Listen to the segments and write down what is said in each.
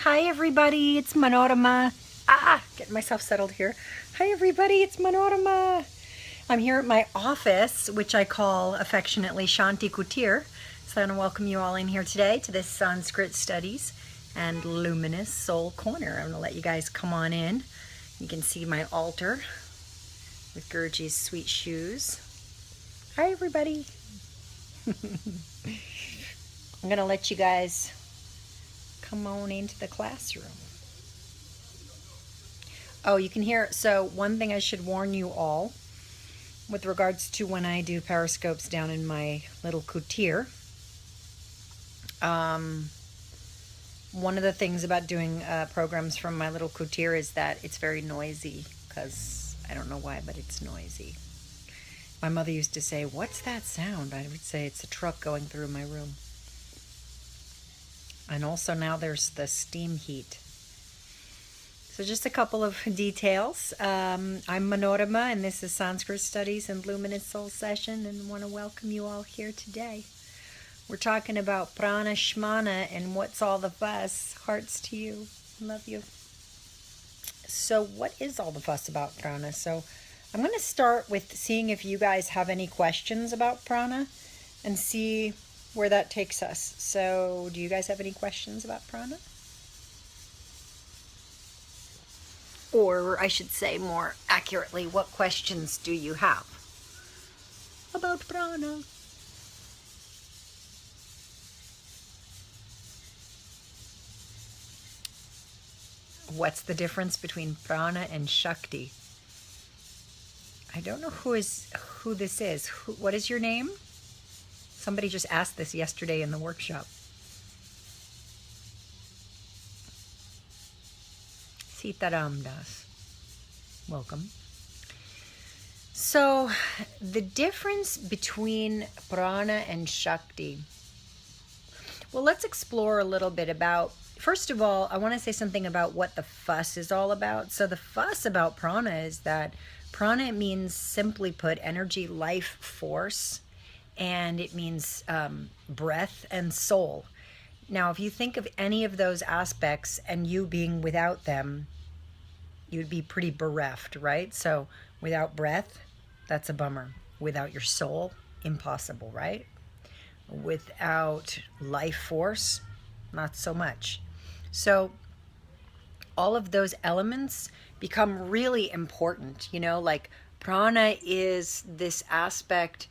Hi everybody, it's Manorama. Getting myself settled here. Hi everybody, it's Manorama. I'm here at my office, which I call affectionately Shanti Kutir. So I want to welcome you all in here today to this Sanskrit Studies and Luminous Soul Corner. I'm going to let you guys come on in. You can see my altar with Gurji's sweet shoes. Hi everybody. I'm going to let you guys come on into the classroom. Oh, you can hear, so one thing I should warn you all with regards to when I do periscopes down in my little kutir. One of the things about doing programs from my little kutir is that it's very noisy, because I don't know why, but it's noisy. My mother used to say, "What's that sound?" I would say it's a truck going through my room. And also now there's the steam heat. So just a couple of details. I'm Manorama, and this is Sanskrit Studies and Luminous Soul Session, and want to welcome you all here today. We're talking about Prāṇa, Shmana, and what's all the fuss. Hearts to you. Love you. So what is all the fuss about Prāṇa? So I'm going to start with seeing if you guys have any questions about Prāṇa and see where that takes us. So do you guys have any questions about Prāṇa? Or I should say more accurately, what questions do you have about Prāṇa? What's the difference between Prāṇa and Shakti? I don't know who this is. What is your name? Somebody just asked this yesterday in the workshop. Sitaram Das. Welcome. So, the difference between Prāṇa and Shakti. Well, let's explore a little bit about, first of all, I want to say something about what the fuss is all about. So the fuss about Prāṇa is that Prāṇa means, simply put, energy, life, force. And it means breath and soul. Now, if you think of any of those aspects and you being without them, you'd be pretty bereft, right? So without breath, that's a bummer. Without your soul, impossible, right? Without life force, not so much. So all of those elements become really important, like Prāṇa is this aspect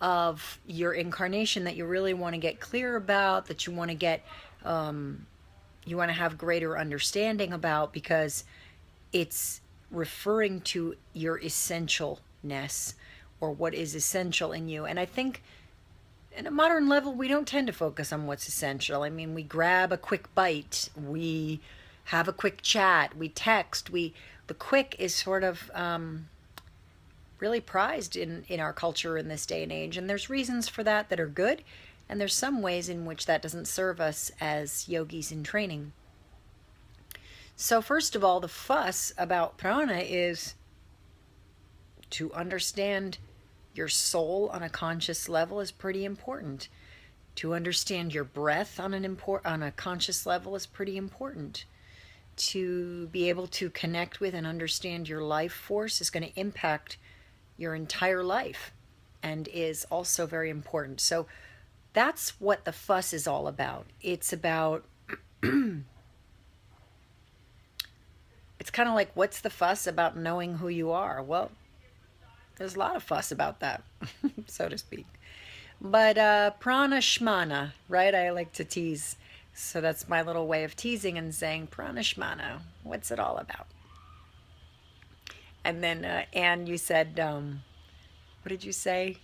of your incarnation that you really want to get clear about, that you want to get, you want to have greater understanding about, because it's referring to your essentialness, or what is essential in you. And I think in a modern level, we don't tend to focus on what's essential. I mean, we grab a quick bite, we have a quick chat, we text, the quick is sort of really prized in our culture in this day and age. And there's reasons for that are good, and there's some ways in which that doesn't serve us as yogis in training. So first of all, the fuss about Prāṇa is to understand your soul on a conscious level is pretty important. To understand your breath on a conscious level is pretty important. To be able to connect with and understand your life force is going to impact your entire life, and is also very important. So that's what the fuss is all about. It's about it's kind of like, what's the fuss about knowing who you are? Well, there's a lot of fuss about that, so to speak. But Prāṇa Shmana, right? I like to tease. So that's my little way of teasing and saying, Prāṇa Shmana, what's it all about? And then, Anne, you said, what did you say?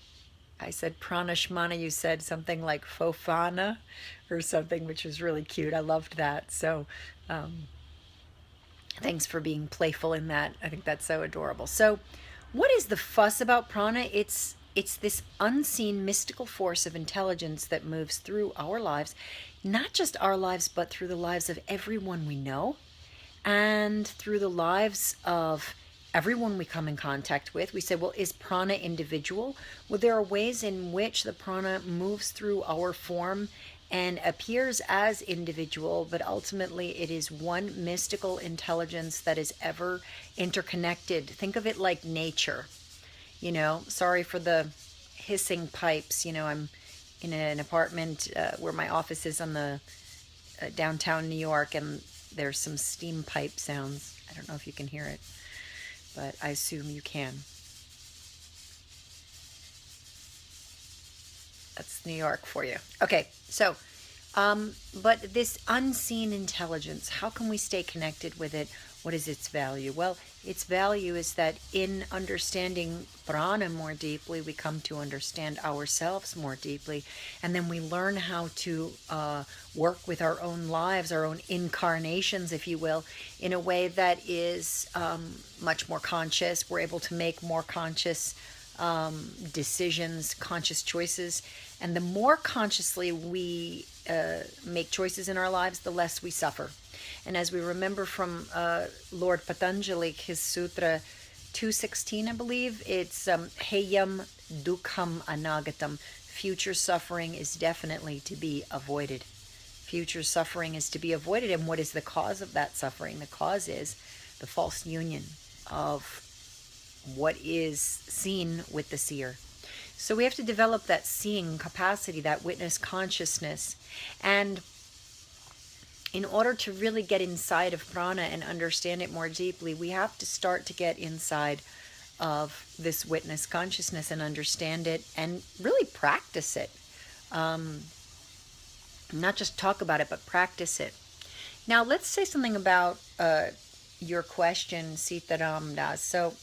I said Prāṇa Shmana. You said something like Fofana or something, which was really cute. I loved that. So thanks for being playful in that. I think that's so adorable. So what is the fuss about Prāṇa? It's this unseen mystical force of intelligence that moves through our lives, not just our lives, but through the lives of everyone we know, and through the lives of everyone we come in contact with. We say, well, is Prāṇa individual? Well, there are ways in which the Prāṇa moves through our form and appears as individual, but ultimately it is one mystical intelligence that is ever interconnected. Think of it like nature. You know, sorry for the hissing pipes. You know, I'm in an apartment where my office is on the downtown New York, and there's some steam pipe sounds. I don't know if you can hear it, but I assume you can. That's New York for you. Okay, so, but this unseen intelligence, how can we stay connected with it? What is its value? Well, its value is that in understanding Prāṇa more deeply, we come to understand ourselves more deeply, and then we learn how to work with our own lives, our own incarnations, if you will, in a way that is much more conscious. We're able to make more conscious decisions, conscious choices. And the more consciously we make choices in our lives, the less we suffer. And as we remember from Lord Patanjali, his Sutra 216, I believe, it's Heyam Dukham Anagatam. Future suffering is definitely to be avoided. Future suffering is to be avoided. And what is the cause of that suffering? The cause is the false union of what is seen with the seer. So we have to develop that seeing capacity, that witness consciousness. And in order to really get inside of Prāṇa and understand it more deeply, we have to start to get inside of this witness consciousness and understand it and really practice it. Not just talk about it, but practice it. Now, let's say something about your question, Sitaram Das. So,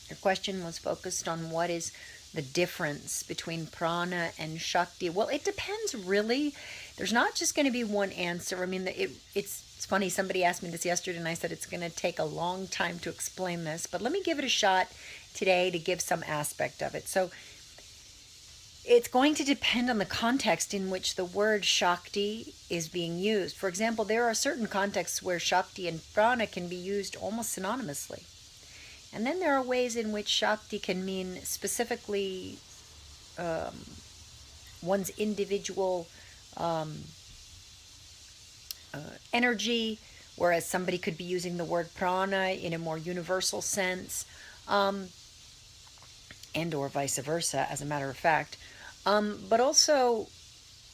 your question was focused on what is the difference between Prāṇa and Shakti. Well, it depends, really. There's not just going to be one answer. I mean, it's funny. Somebody asked me this yesterday, and I said it's going to take a long time to explain this. But let me give it a shot today to give some aspect of it. So it's going to depend on the context in which the word Shakti is being used. For example, there are certain contexts where Shakti and Prāṇa can be used almost synonymously. And then there are ways in which Shakti can mean specifically one's individual energy, whereas somebody could be using the word Prāṇa in a more universal sense, and or vice versa, as a matter of fact. But also,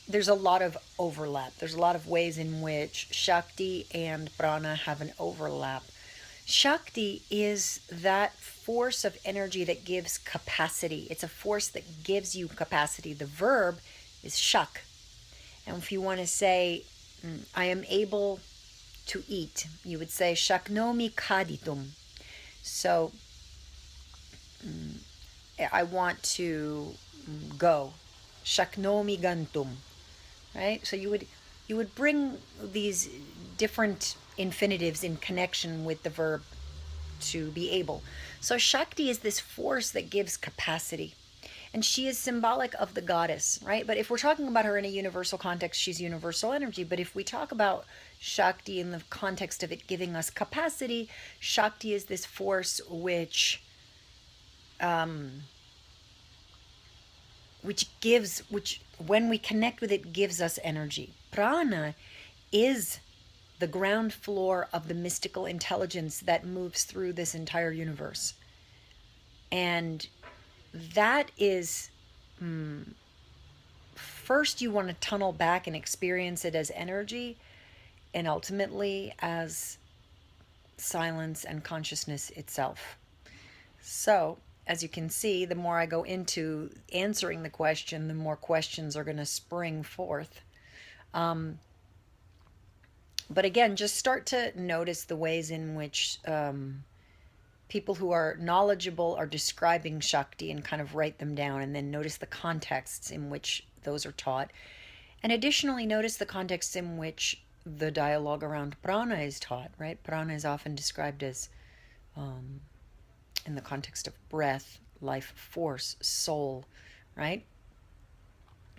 there's a lot of overlap. There's a lot of ways in which Shakti and Prāṇa have an overlap. Shakti is that force of energy that gives capacity. It's a force that gives you capacity. The verb is shak. And if you want to say, I am able to eat, you would say shaknomi kaditum. So, I want to go. Shaknomi gantum. Right? So you would bring these different infinitives in connection with the verb to be able. So Shakti is this force that gives capacity. And she is symbolic of the goddess, right? But if we're talking about her in a universal context, she's universal energy. But if we talk about Shakti in the context of it giving us capacity, Shakti is this force which when we connect with it, gives us energy. Prāṇa is the ground floor of the mystical intelligence that moves through this entire universe. And that is, first you want to tunnel back and experience it as energy, and ultimately as silence and consciousness itself. So, as you can see, the more I go into answering the question, the more questions are going to spring forth. But again, just start to notice the ways in which people who are knowledgeable are describing Shakti and kind of write them down, and then notice the contexts in which those are taught. And additionally, notice the contexts in which the dialogue around Prāṇa is taught, right? Prāṇa is often described as, in the context of breath, life force, soul, right?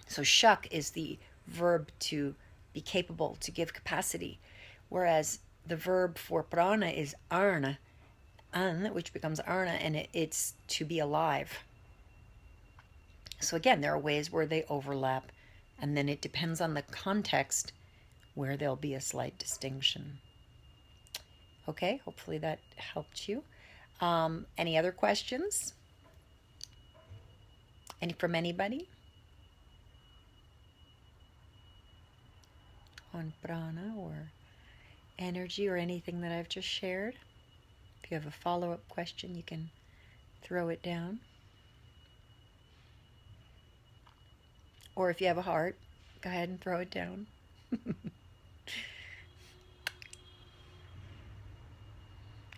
So shak is the verb to be capable, to give capacity, whereas the verb for Prāṇa is arna, which becomes arna, and it's to be alive. So again, there are ways where they overlap And then it depends on the context where there'll be a slight distinction. Okay, hopefully that helped you. Any other questions? Any from anybody? On prana or energy or anything that I've just shared? If you have a follow-up question, you can throw it down. Or if you have a heart, go ahead and throw it down.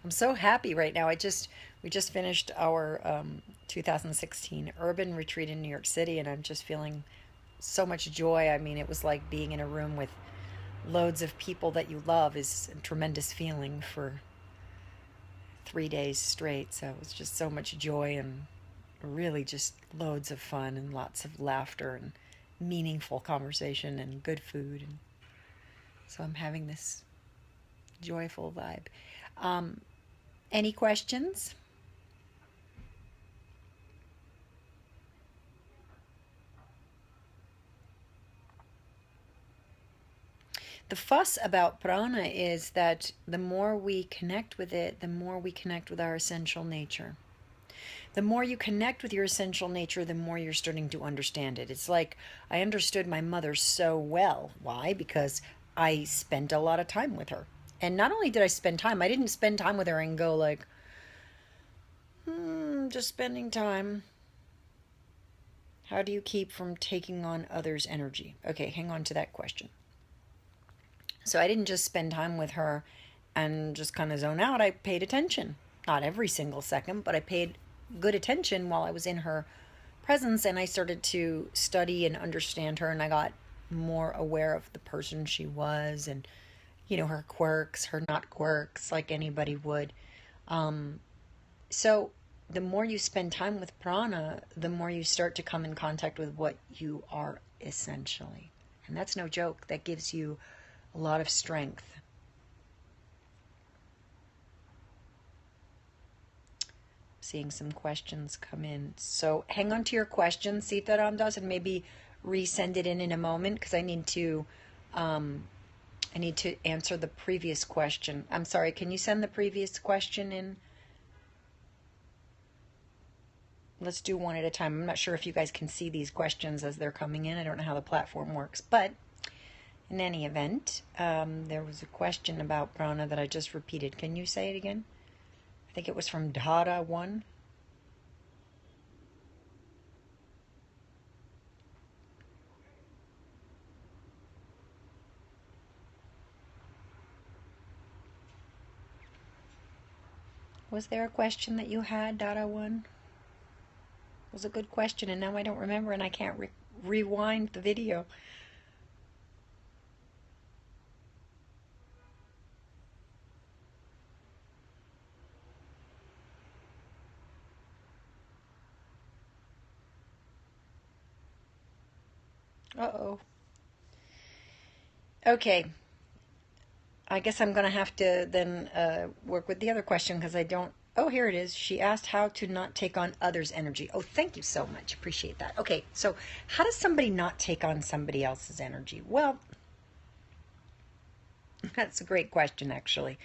I'm so happy right now. We just finished our 2016 urban retreat in New York City, and I'm just feeling so much joy. I mean, it was like being in a room with loads of people that you love is a tremendous feeling for 3 days straight. So it was just so much joy and really just loads of fun and lots of laughter and meaningful conversation and good food. And so I'm having this joyful vibe. Any questions? The fuss about prana is that the more we connect with it, the more we connect with our essential nature. The more you connect with your essential nature, the more you're starting to understand it. It's like I understood my mother so well. Why? Because I spent a lot of time with her. And not only did I spend time, I didn't spend time with her and go like, just spending time. How do you keep from taking on others' energy? Okay, hang on to that question. So I didn't just spend time with her and just kind of zone out. I paid attention. Not every single second, but I paid good attention while I was in her presence, and I started to study and understand her, and I got more aware of the person she was and, her quirks, her not quirks, like anybody would. So the more you spend time with prana, the more you start to come in contact with what you are essentially. And that's no joke. That gives you a lot of strength. Seeing some questions come in. So hang on to your questions, Sitaram does, and maybe resend it in a moment because I need to answer the previous question. I'm sorry, can you send the previous question in? Let's do one at a time. I'm not sure if you guys can see these questions as they're coming in. I don't know how the platform works, but in any event, there was a question about prana that I just repeated. Can you say it again? I think it was from Dhara 1. Was there a question that you had, Dhara 1? It was a good question, and now I don't remember, and I can't rewind the video. Uh-oh. Okay. I guess I'm going to have to then work with the other question because I don't... Oh, here it is. She asked how to not take on others' energy. Oh, thank you so much. Appreciate that. Okay, so how does somebody not take on somebody else's energy? Well, that's a great question, actually.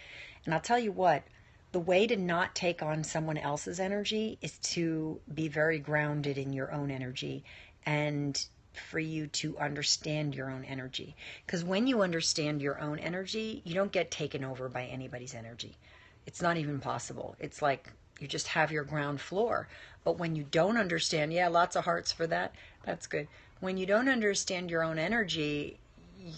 And I'll tell you what, the way to not take on someone else's energy is to be very grounded in your own energy and for you to understand your own energy. Because when you understand your own energy, you don't get taken over by anybody's energy. It's not even possible. It's like you just have your ground floor. But when you don't understand, yeah, lots of hearts for that. That's good. When you don't understand your own energy,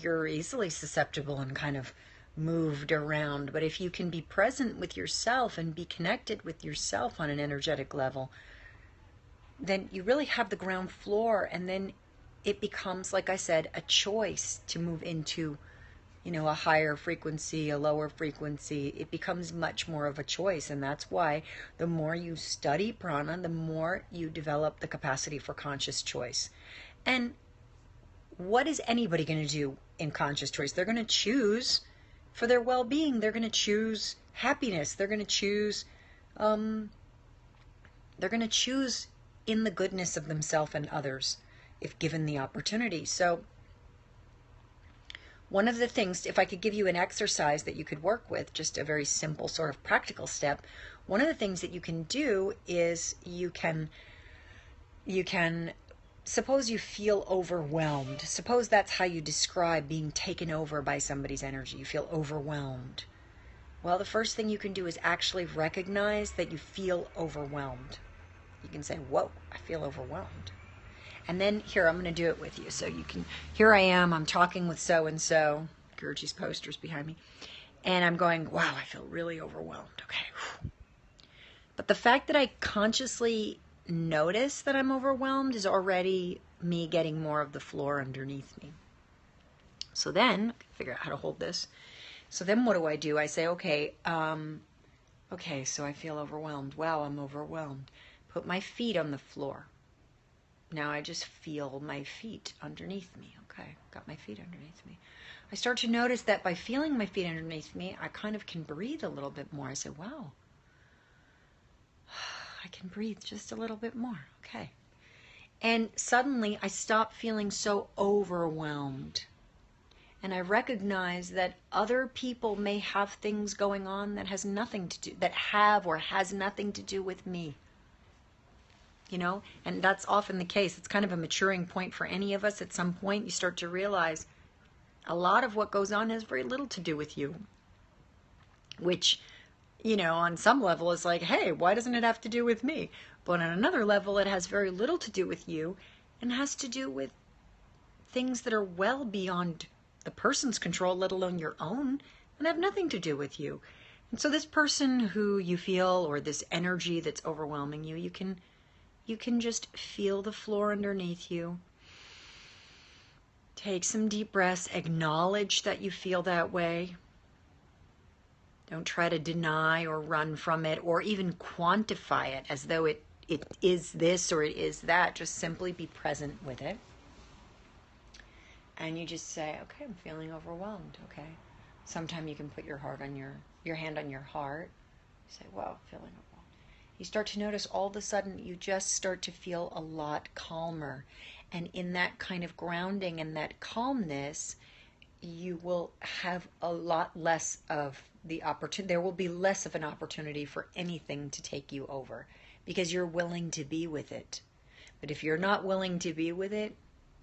you're easily susceptible and kind of moved around. But if you can be present with yourself and be connected with yourself on an energetic level, then you really have the ground floor, and then it becomes, like I said, a choice to move into, a higher frequency, a lower frequency. It becomes much more of a choice, and that's why the more you study prana, the more you develop the capacity for conscious choice. And what is anybody going to do in conscious choice? They're going to choose for their well-being. They're going to choose happiness. They're going to choose in the goodness of themselves and others. if given the opportunity. So one of the things, if I could give you an exercise that you could work with, just a very simple sort of practical step, one of the things that you can do is you can suppose you feel overwhelmed. Suppose that's how you describe being taken over by somebody's energy. You feel overwhelmed. Well, the first thing you can do is actually recognize that you feel overwhelmed. You can say, whoa, I feel overwhelmed. And then here, I'm going to do it with you. So you can, here I am, I'm talking with so-and-so, Gurji's posters behind me, and I'm going, wow, I feel really overwhelmed. Okay. But the fact that I consciously notice that I'm overwhelmed is already me getting more of the floor underneath me. So then, figure out how to hold this. So then what do? I say, okay, so I feel overwhelmed. Wow, I'm overwhelmed. Put my feet on the floor. Now I just feel my feet underneath me. Okay, got my feet underneath me. I start to notice that by feeling my feet underneath me, I kind of can breathe a little bit more. I say, wow, I can breathe just a little bit more. Okay. And suddenly I stop feeling so overwhelmed. And I recognize that other people may have things going on that has nothing to do, that have or has nothing to do with me. You know, and that's often the case. It's kind of a maturing point for any of us. At some point, you start to realize a lot of what goes on has very little to do with you. Which, you know, on some level is like, hey, why doesn't it have to do with me? But on another level, it has very little to do with you and has to do with things that are well beyond the person's control, let alone your own, and have nothing to do with you. And so this person who you feel, or this energy that's overwhelming you, you can just feel the floor underneath you. Take some deep breaths. Acknowledge that you feel that way. Don't try to deny or run from it or even quantify it as though it is this or it is that. Just simply be present with it. And you just say, okay, I'm feeling overwhelmed. Okay. Sometime you can put your hand on your heart. You say, wow, feeling overwhelmed. You start to notice all of a sudden you just start to feel a lot calmer. And in that kind of grounding and that calmness, you will have a lot less of the opportunity. There will be less of an opportunity for anything to take you over because you're willing to be with it. But if you're not willing to be with it,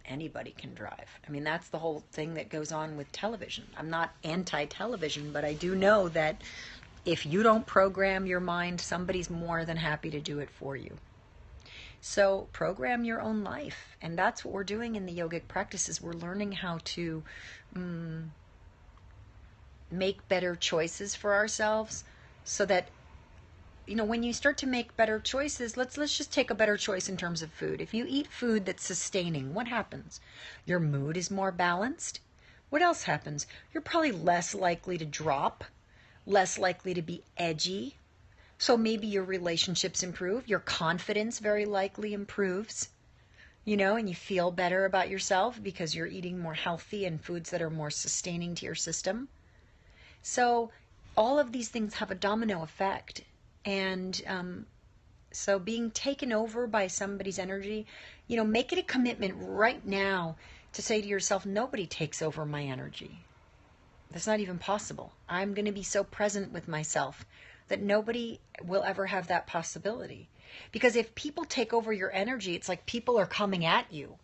anybody can drive. I mean, that's the whole thing that goes on with television. I'm not anti-television, but I do know that if you don't program your mind, somebody's more than happy to do it for you. So program your own life. And that's what we're doing in the yogic practices. We're learning how to make better choices for ourselves so that, you know, when you start to make better choices, let's just take a better choice in terms of food. If you eat food that's sustaining, what happens? Your mood is more balanced. What else happens? You're probably less likely to drop, less likely to be edgy. So maybe your relationships improve. Your confidence very likely improves, you know, and you feel better about yourself because you're eating more healthy and foods that are more sustaining to your system. So all of these things have a domino effect. And so being taken over by somebody's energy, you know, make it a commitment right now to say to yourself, nobody takes over my energy. That's not even possible. I'm going to be so present with myself that nobody will ever have that possibility. Because if people take over your energy, it's like people are coming at you.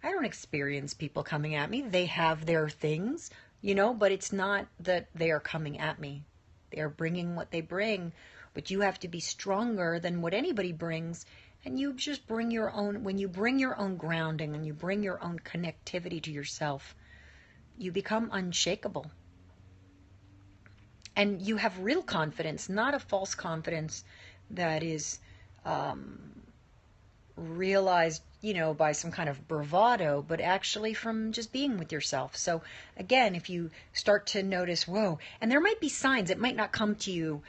I don't experience people coming at me. They have their things, you know, but it's not that they are coming at me. They are bringing what they bring. But you have to be stronger than what anybody brings. And you just bring your own, when you bring your own grounding and you bring your own connectivity to yourself, you become unshakable. And you have real confidence, not a false confidence that is realized, you know, by some kind of bravado, but actually from just being with yourself. So again, if you start to notice, whoa, and there might be signs, it might not come to you.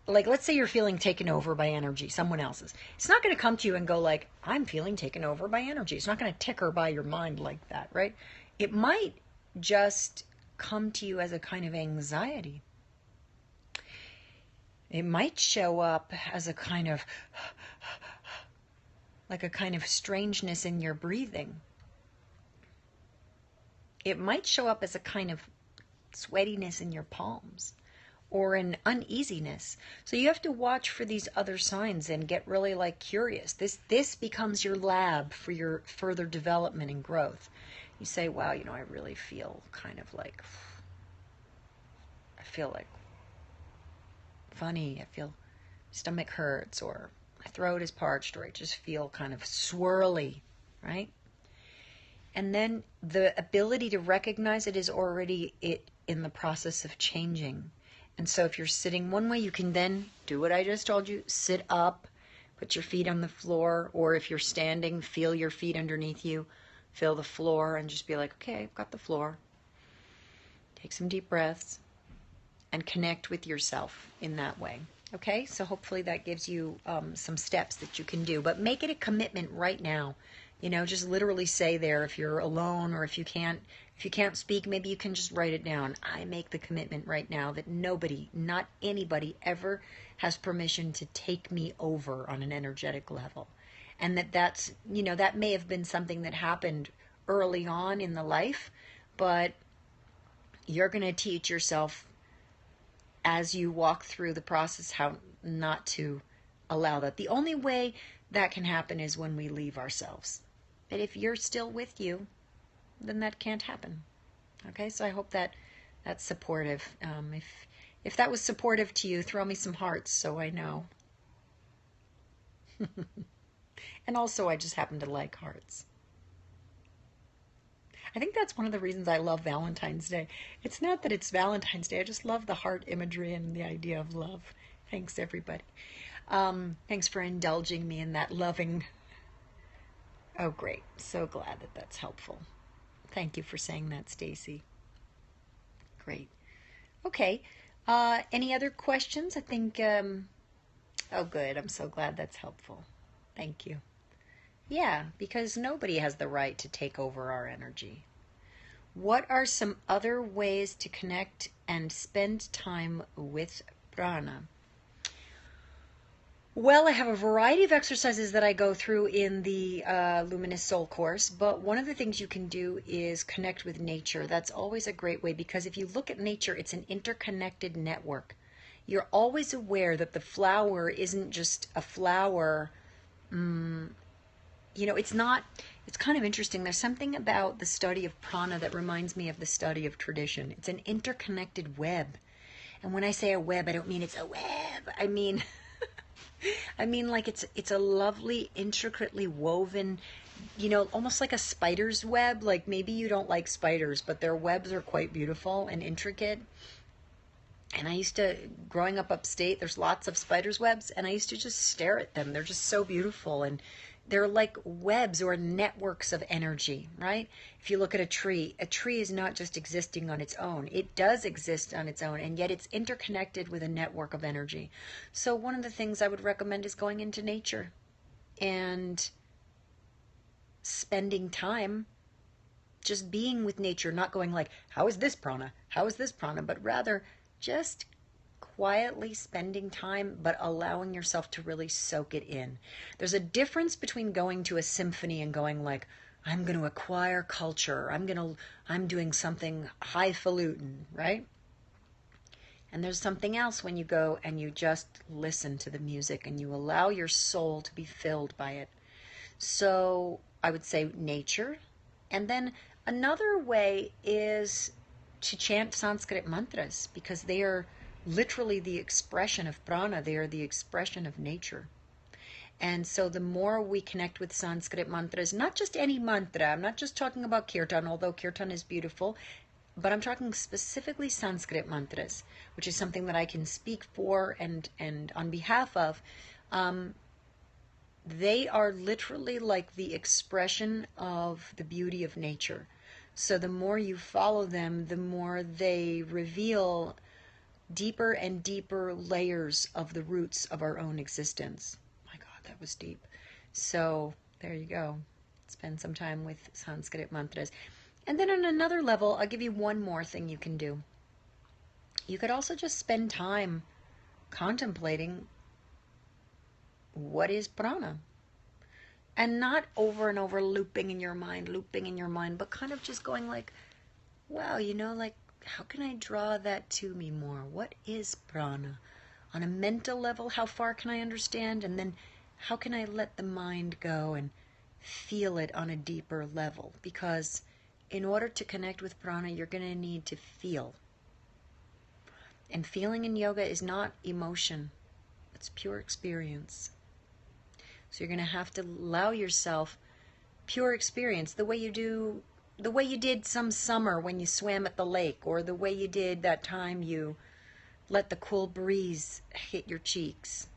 Like, let's say you're feeling taken over by energy, someone else's. It's not going to come to you and go like, I'm feeling taken over by energy. It's not going to ticker by your mind like that, right? It might just come to you as a kind of anxiety. It might show up as a kind of, like a kind of strangeness in your breathing. it might show up as a kind of sweatiness in your palms or an uneasiness. So you have to watch for these other signs and get really like curious. This becomes your lab for your further development and growth. You say, wow, you know, I really feel kind of like, I feel like funny. I feel stomach hurts, or my throat is parched, or I just feel kind of swirly, right? And then the ability to recognize it is already in the process of changing. And so if you're sitting one way, you can then do what I just told you, sit up, put your feet on the floor, or if you're standing, feel your feet underneath you, feel the floor, and just be like, okay, I've got the floor. Take some deep breaths and connect with yourself in that way. Okay, so hopefully that gives you some steps that you can do, but make it a commitment right now. You know, just literally say there, if you're alone or if you can't speak, maybe you can just write it down. I make the commitment right now that nobody, not anybody, ever has permission to take me over on an energetic level. And that's, you know, that may have been something that happened early on in the life, but you're going to teach yourself as you walk through the process how not to allow that. The only way that can happen is when we leave ourselves. But if you're still with you, then that can't happen. Okay, so I hope that that's supportive. If that was supportive to you, throw me some hearts so I know. And also, I just happen to like hearts. I think that's one of the reasons I love Valentine's Day. It's not that it's Valentine's Day. I just love the heart imagery and the idea of love. Thanks, everybody. Thanks for indulging me in that loving. Oh, great. So glad that that's helpful. Thank you for saying that, Stacy. Great. Okay. Any other questions? I think, oh, good. I'm so glad that's helpful. Thank you. Yeah, because nobody has the right to take over our energy. What are some other ways to connect and spend time with Prāṇa? Well, I have a variety of exercises that I go through in the Luminous Soul course, but one of the things you can do is connect with nature. That's always a great way, because if you look at nature, it's an interconnected network. You're always aware that the flower isn't just a flower. You know, it's kind of interesting. There's something about the study of Prāṇa that reminds me of the study of tradition. It's an interconnected web. And when I say a web, I don't mean it's a web. I mean like it's a lovely, intricately woven, you know, almost like a spider's web. Like maybe you don't like spiders, but their webs are quite beautiful and intricate. And I used to, growing up upstate, there's lots of spiders' webs, and I used to just stare at them. They're just so beautiful, and they're like webs or networks of energy, right? If you look at a tree is not just existing on its own. It does exist on its own, and yet it's interconnected with a network of energy. So one of the things I would recommend is going into nature and spending time just being with nature, not going like, how is this Prāṇa? How is this Prāṇa? But rather just quietly spending time, but allowing yourself to really soak it in. There's a difference between going to a symphony and going like, I'm going to acquire culture. I'm doing something highfalutin, right? And there's something else when you go and you just listen to the music and you allow your soul to be filled by it. So I would say nature. And then another way is to chant Sanskrit mantras, because they are literally the expression of Prāṇa. They are the expression of nature. And so the more we connect with Sanskrit mantras, not just any mantra, I'm not just talking about kirtan, although kirtan is beautiful, but I'm talking specifically Sanskrit mantras, which is something that I can speak for and on behalf of. They are literally like the expression of the beauty of nature. So the more you follow them, the more they reveal deeper and deeper layers of the roots of our own existence. My God, that was deep. So there you go. Spend some time with Sanskrit mantras. And then on another level, I'll give you one more thing you can do. You could also just spend time contemplating what is Prāṇa. And not over and over looping in your mind, but kind of just going like, wow, like, how can I draw that to me more? What is prana? On a mental level, how far can I understand? And then how can I let the mind go and feel it on a deeper level? Because in order to connect with prana, you're going to need to feel. And feeling in yoga is not emotion. It's pure experience. So you're going to have to allow yourself pure experience, the way you did some summer when you swam at the lake, or the way you did that time you let the cool breeze hit your cheeks,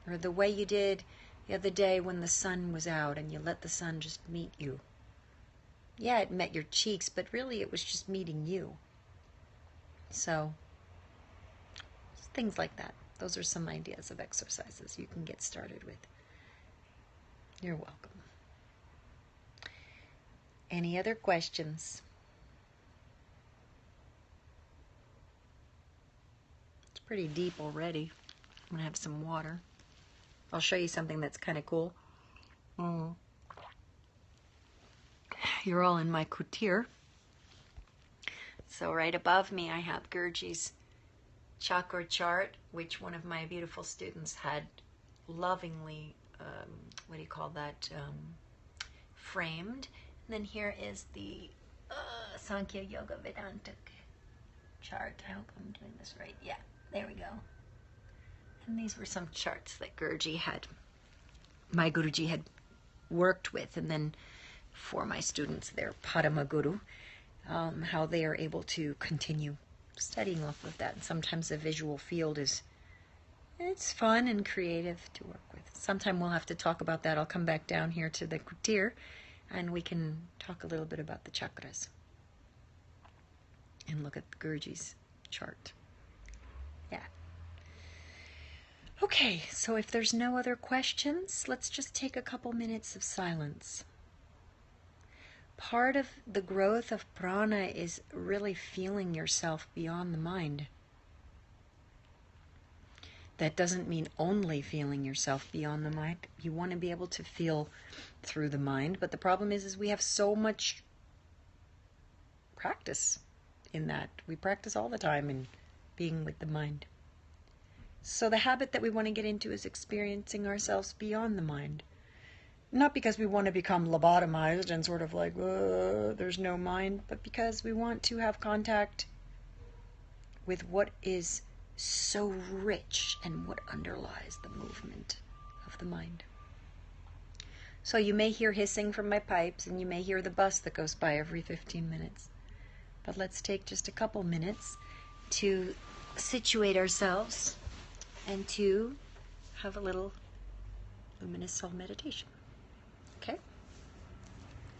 or the way you did the other day when the sun was out and you let the sun just meet you. Yeah, it met your cheeks, but really it was just meeting you. So, things like that. Those are some ideas of exercises you can get started with. You're welcome. Any other questions? It's pretty deep already. I'm going to have some water. I'll show you something that's kind of cool. You're all in my kutir. So right above me I have Gurji's chakra chart, which one of my beautiful students had lovingly, framed. And then here is the Sankhya Yoga Vedanta chart. I hope I'm doing this right. Yeah, there we go. And these were some charts that my Guruji had worked with. And then for my students, their Padma Guru, how they are able to continue studying off of that. And sometimes the visual field it's fun and creative to work with. Sometime we'll have to talk about that. I'll come back down here to the kutir and we can talk a little bit about the chakras and look at Guruji's chart. Yeah. Okay, so if there's no other questions, let's just take a couple minutes of silence. Part of the growth of prana is really feeling yourself beyond the mind. That doesn't mean only feeling yourself beyond the mind. You want to be able to feel through the mind, but the problem is we have so much practice in that. We practice all the time in being with the mind. So the habit that we want to get into is experiencing ourselves beyond the mind. Not because we want to become lobotomized and sort of like, there's no mind, but because we want to have contact with what is so rich and what underlies the movement of the mind. So you may hear hissing from my pipes, and you may hear the bus that goes by every 15 minutes. But let's take just a couple minutes to situate ourselves and to have a little Luminous Soul meditation. Okay?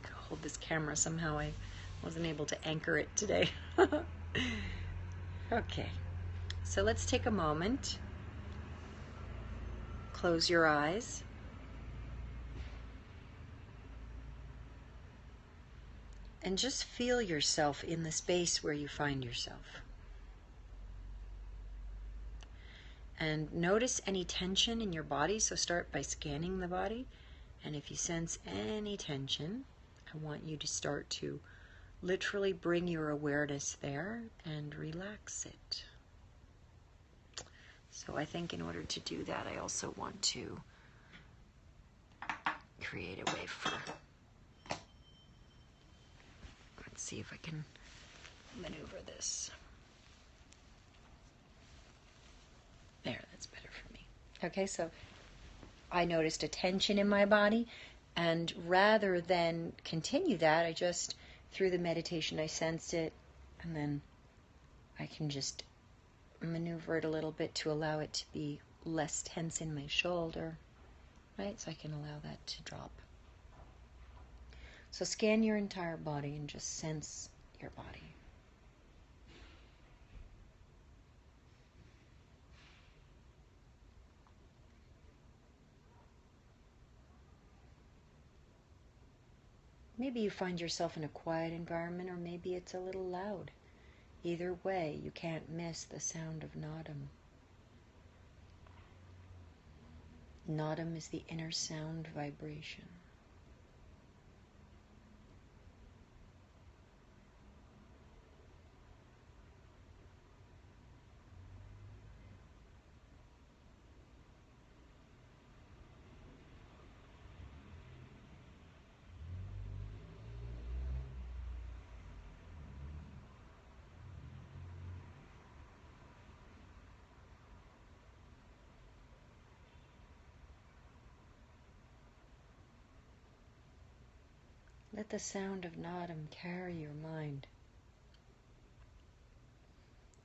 I'll hold this camera somehow. I wasn't able to anchor it today. Okay. So let's take a moment. Close your eyes. And just feel yourself in the space where you find yourself. And notice any tension in your body. So start by scanning the body. And if you sense any tension, I want you to start to literally bring your awareness there and relax it. So I think in order to do that, I also want to create a way for, let's see if I can maneuver this. There, that's better for me. Okay, so I noticed a tension in my body, and rather than continue that, I just, through the meditation, I sensed it, and then I can just maneuver it a little bit to allow it to be less tense in my shoulder, right? So I can allow that to drop. So scan your entire body and just sense your body. Maybe you find yourself in a quiet environment, or maybe it's a little loud. Either way, you can't miss the sound of nadam. Nadam is the inner sound vibration. let the sound of Nadam carry your mind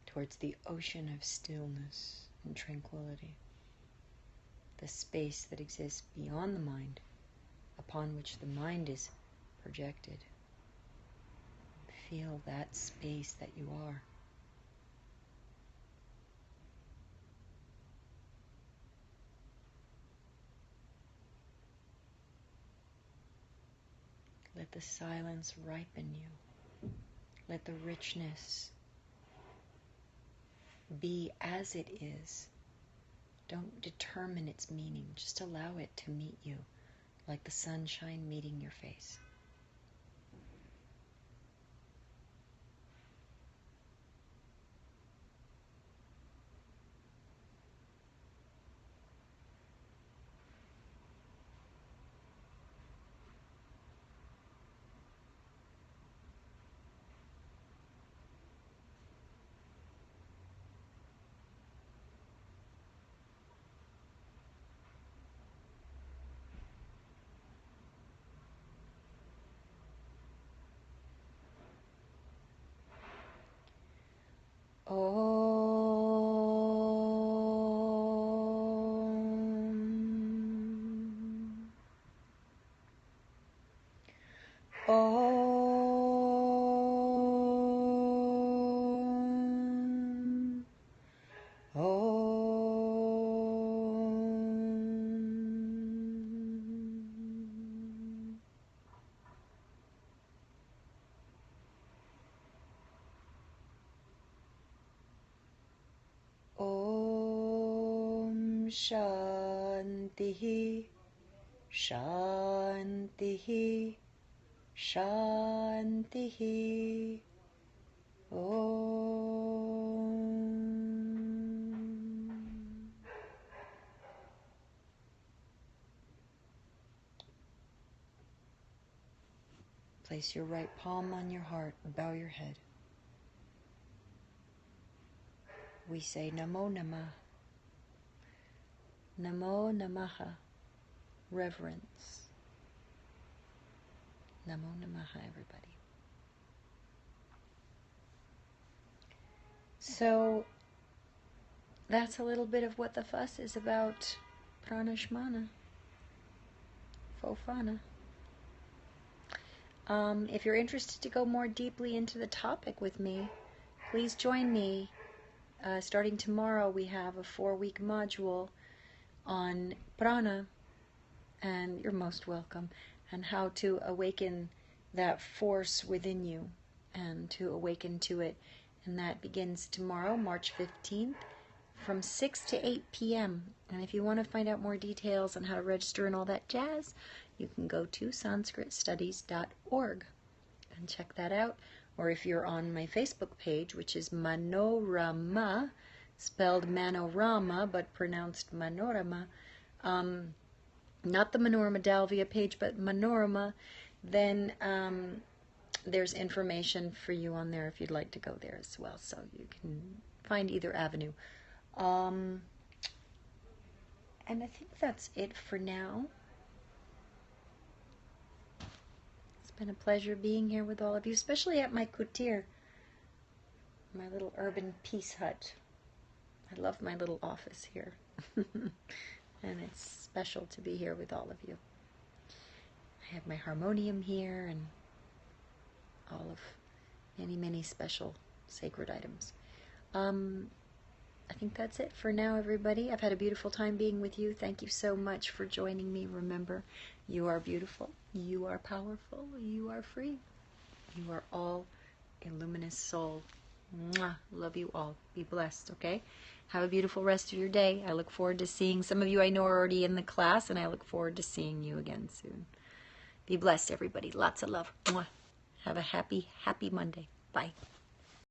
towards the ocean of stillness and tranquility, the space that exists beyond the mind, upon which the mind is projected. Feel that space that you are. Let the silence ripen you. Let the richness be as it is. Don't determine its meaning. Just allow it to meet you like the sunshine meeting your face. Shanti, Shanti, Shanti. Om. Place your right palm on your heart and bow your head. We say Namo Namah. Namo Namaha, reverence. Namo Namaha, everybody. So, that's a little bit of what the fuss is about. Prāṇa Shmana. Fofana. If you're interested to go more deeply into the topic with me, please join me. Starting tomorrow, we have a 4-week module on Prāṇa, and you're most welcome, and how to awaken that force within you and to awaken to it. And that begins tomorrow, March 15th, from 6 to 8 p.m. And if you want to find out more details on how to register and all that jazz, you can go to sanskritstudies.org and check that out. Or if you're on my Facebook page, which is Manorama, spelled Manorama, but pronounced Manorama, not the Manorama Dalvia page, but Manorama, then there's information for you on there if you'd like to go there as well. So you can find either avenue. And I think that's it for now. It's been a pleasure being here with all of you, especially at my kutir, my little urban peace hut. I love my little office here. And it's special to be here with all of you. I have my harmonium here and all of many, many special sacred items. I think that's it for now, everybody. I've had a beautiful time being with you. Thank you so much for joining me. Remember, you are beautiful, you are powerful, you are free. You are all a luminous soul. Mwah. Love you all. Be blessed, okay? Have a beautiful rest of your day. I look forward to seeing some of you I know are already in the class, and I look forward to seeing you again soon. Be blessed, everybody. Lots of love. Mwah. Have a happy, happy Monday. Bye.